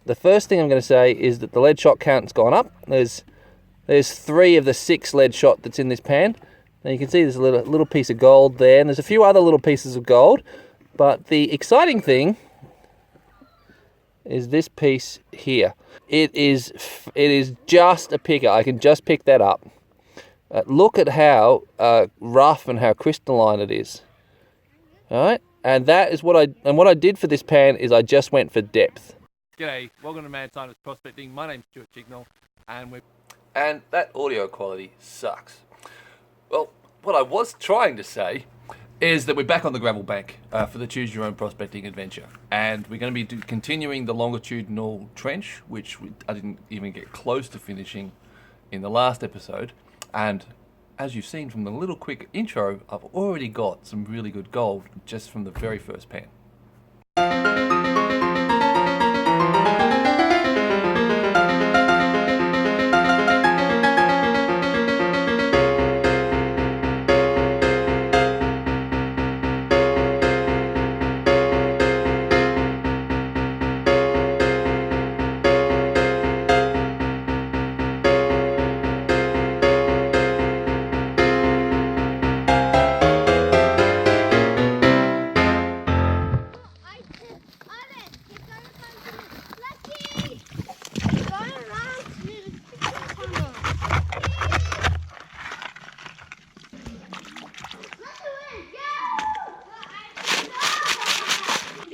The first thing I'm going to say is that the lead shot count's gone up. There's 3 of the 6 lead shot that's in this pan. Now you can see there's a little piece of gold there, and there's a few other little pieces of gold. But the exciting thing is this piece here. It is just a picker. I can just pick that up. Look at how rough and how crystalline it is. All right, and that is what I did for this pan is I just went for depth. G'day, welcome to Mad Scientist Prospecting. My name's 𝗏𝘃𝗂𝗏, and that audio quality sucks. Well, what I was trying to say is that we're back on the gravel bank for the Choose Your Own Prospecting adventure, and we're going to be continuing the longitudinal trench, which I didn't even get close to finishing in the last episode. And as you've seen from the little quick intro, I've already got some really good gold just from the very first pan.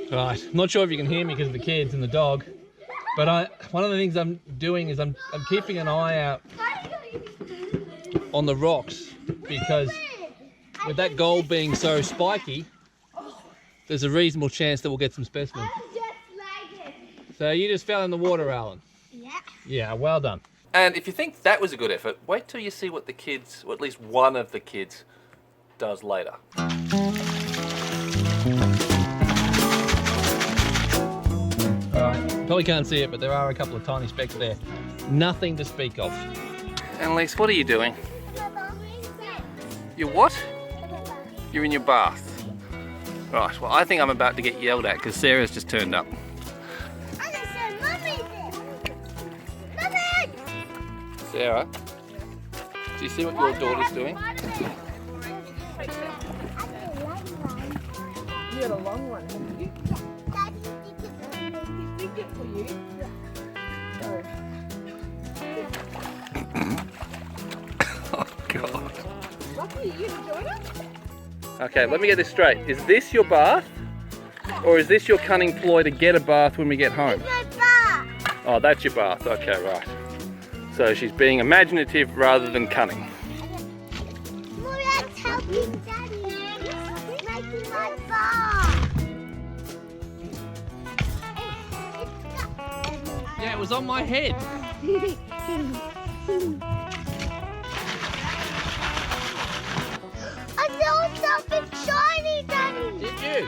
Right, I'm not sure if you can hear me because of the kids and the dog, but one of the things I'm doing is I'm keeping an eye out on the rocks, because with that gold being so spiky, there's a reasonable chance that we'll get some specimens. So you just fell in the water, Alan? Yeah. Yeah, well done. And if you think that was a good effort, wait till you see what the kids, or at least one of the kids, does later. Probably can't see it, but there are a couple of tiny specks there. Nothing to speak of. Annalise, what are you doing? You're what? You're in your bath. Right, well I think I'm about to get yelled at because Sarah's just turned up. Sarah, do you see what your daughter's doing? You got a long one, haven't you? It for you. Oh God. Lucky you enjoyed it? Okay, let me get this straight. Is this your bath? Or is this your cunning ploy to get a bath when we get home? My bath. Oh, that's your bath. Okay, right. So she's being imaginative rather than cunning. Mommy, that's helping Daddy. Making my bath. Yeah, it was on my head. I saw something shiny, Daddy. Did you?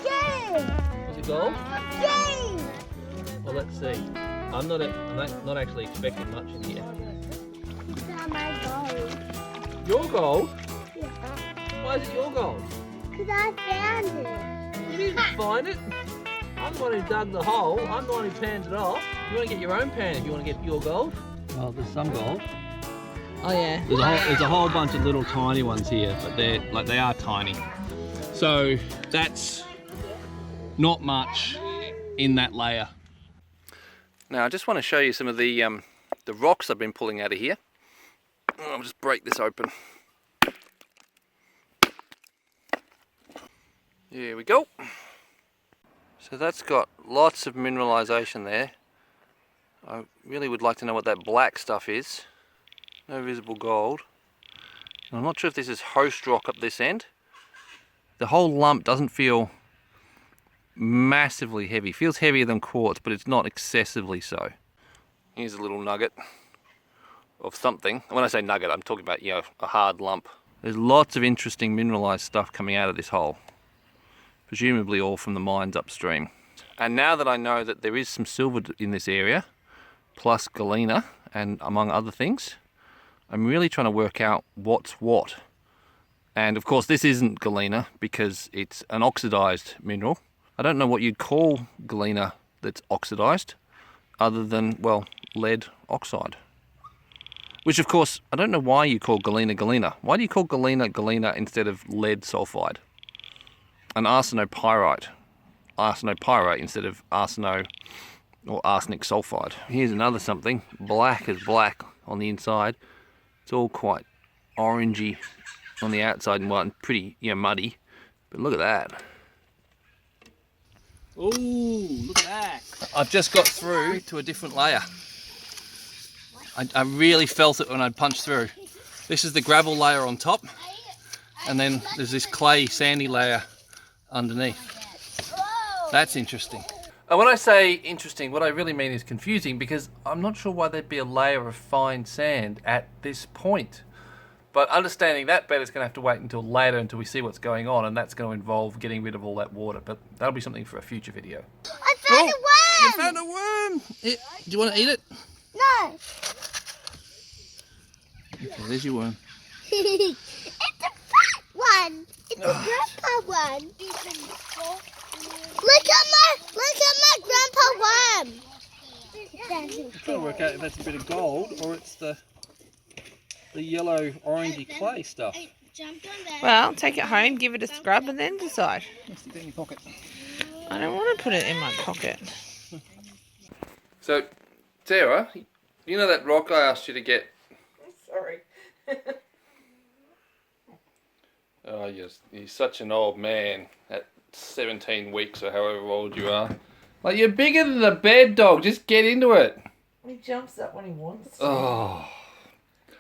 Yeah. Was it gold? Yeah. Well, let's see. I'm not actually expecting much in here. It's not my gold. Your gold? Yeah. Why is it your gold? Because I found it. You didn't find it. I'm the one who dug the hole. I'm the one who panned it off. You want to get your own pan if you want to get your gold. Well, there's some gold. Oh yeah. There's a whole bunch of little tiny ones here, but they are tiny. So that's not much in that layer. Now I just want to show you some of the rocks I've been pulling out of here. I'll just break this open. Here we go. So that's got lots of mineralization there. I really would like to know what that black stuff is. No visible gold. I'm not sure if this is host rock up this end. The whole lump doesn't feel massively heavy. Feels heavier than quartz, but it's not excessively so. Here's a little nugget of something. When I say nugget, I'm talking about, you know, a hard lump. There's lots of interesting mineralized stuff coming out of this hole. Presumably all from the mines upstream. And now that I know that there is some silver in this area, plus galena, and among other things, I'm really trying to work out what's what. And of course this isn't galena because it's an oxidized mineral. I don't know what you'd call galena that's oxidized. other than, well, lead oxide. Which, of course, I don't know why you call 𝗏𝗏𝗏𝗏. Why do you call 𝗏𝗏𝗏𝗏 instead of lead sulfide? And 𝗏𝗏𝗏𝗏 instead of arseno or arsenic sulfide. Here's another something, black as black on the inside. It's all quite orangey on the outside and white and pretty, muddy. But look at that. Ooh, look at that. I've just got through to a different layer. I really felt it when I punched through. This is the gravel layer on top, and then there's this clay, sandy layer underneath. That's interesting. And when I say interesting, what I really mean is confusing, because I'm not sure why there'd be a layer of fine sand at this point. But understanding that better is going to have to wait until later, until we see what's going on, and that's going to involve getting rid of all that water. But that'll be something for a future video. I found a worm! You found a worm! Do you want to eat it? No. Okay, there's your worm. It's a fat one. It's a grandpa one. Look at my grandpa worm. Trying to work out if that's a bit of gold or it's the yellow orangey clay stuff. Well, take it home, give it a scrub, and then decide. Stick it in your pocket. I don't want to put it in my pocket. So, Sarah, you know that rock I asked you to get? Sorry. Oh, you're such an old man at 17 weeks or however old you are. Like, you're bigger than the bed, dog. Just get into it. He jumps up when he wants to. Oh.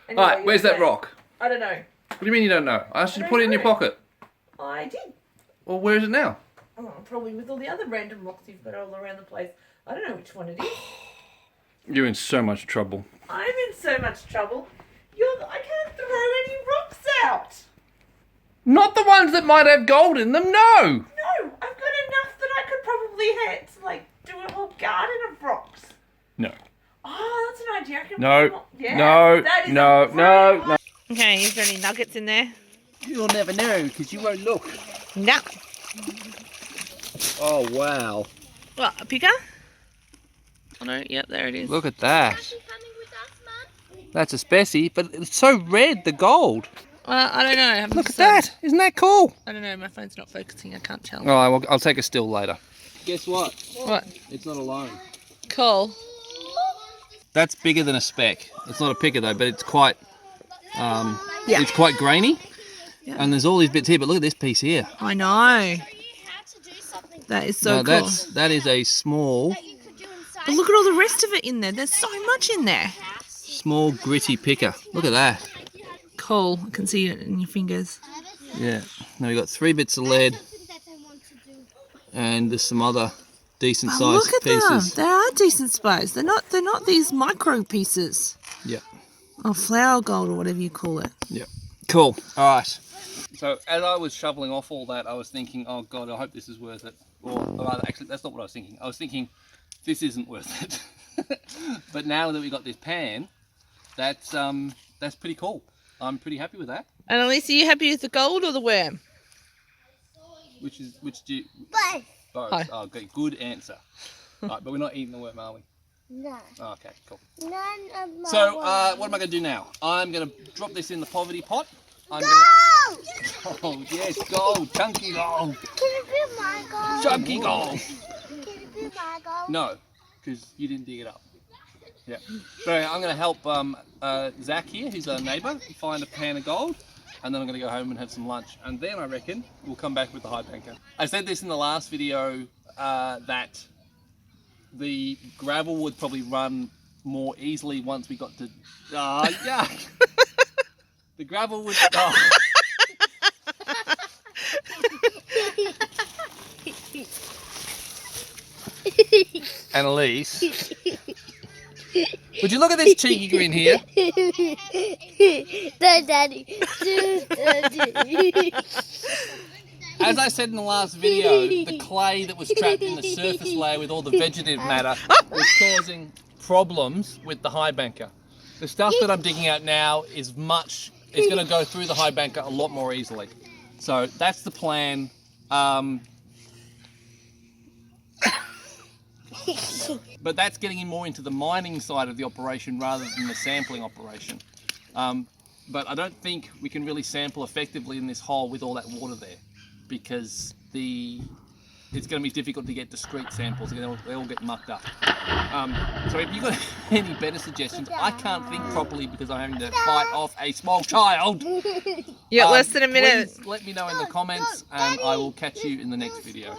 Anyway, Alright, where's that rock? I don't know. What do you mean you don't know? I asked you to put it in your pocket. I did. Well, where is it now? Oh, probably with all the other random rocks you've got all around the place. I don't know which one it is. You're in so much trouble. I'm in so much trouble. I can't throw any rocks out. Not the ones that might have gold in them, no! No, I've got enough that I could probably do a whole garden of rocks. No. Oh, that's an idea. I can No. Yeah, No. that is No. a great No. idea. Okay, is there any nuggets in there? You'll never know because you won't look. No. Oh, wow. What, a picker? Oh no, yep, there it is. Look at that. That's a specy, but it's so red, the gold. Well, I don't know. I haven't Look at decided. that. Isn't that cool? I don't know. My phone's not focusing. I can't tell. All right, well, I'll take a still later. Guess what? What? It's not alone. Cool. That's bigger than a speck. It's not a picker though, but it's quite, it's quite grainy. Yeah. And there's all these bits here, but look at this piece here. I know. That is so cool. That is a small, But look at all the rest of it in there. There's so much in there. small gritty picker. Look at that. Cool. I can see it in your fingers. Yeah. Now we've got 3 bits of lead, and there's some other decent But sized look at pieces. them. They are decent size. They're not these micro pieces. Yeah. Or flower gold or whatever you call it. Yeah. Cool. All right. So as I was shoveling off all that, I was thinking, oh God, I hope this is worth it. Or rather, actually, that's not what I was thinking. I was thinking, this isn't worth it. But now that we got this pan, that's pretty cool. I'm pretty happy with that. And Elise, are you happy with the gold or the worm? Which do you... Both. Both. Hi. Oh, okay, good answer. Right, but we're not eating the worm, are we? No. Oh, okay, cool. None of my So, worms. what am I going to do now? I'm going to drop this in the poverty pot. I'm Gold! Gonna... Oh, yes, gold. Chunky gold. Can it be my gold? Chunky gold. Can it be my gold? No, because you didn't dig it up. Yeah. So I'm going to help Zach here, who's our neighbour, find a pan of gold. And then I'm going to go home and have some lunch. And then I reckon we'll come back with the high banker. I said this in the last video that the gravel would probably run more easily once we got to... yuck! The gravel would... Oh. Annalise, would you look at this cheeky grin here? No, Daddy. No, Daddy. As I said in the last video, the clay that was trapped in the surface layer with all the vegetative matter was causing problems with the high banker. The stuff that I'm digging out now is it's going to go through the high banker a lot more easily. So that's the plan. But that's getting him more into the mining side of the operation rather than the sampling operation. But I don't think we can really sample effectively in this hole with all that water there, because it's going to be difficult to get discrete samples. They all get mucked up. So if you've got any better suggestions, I can't think properly because I'm having to fight off a small child. Yeah, less than a minute. Please let me know in the comments, and I will catch you in the next video.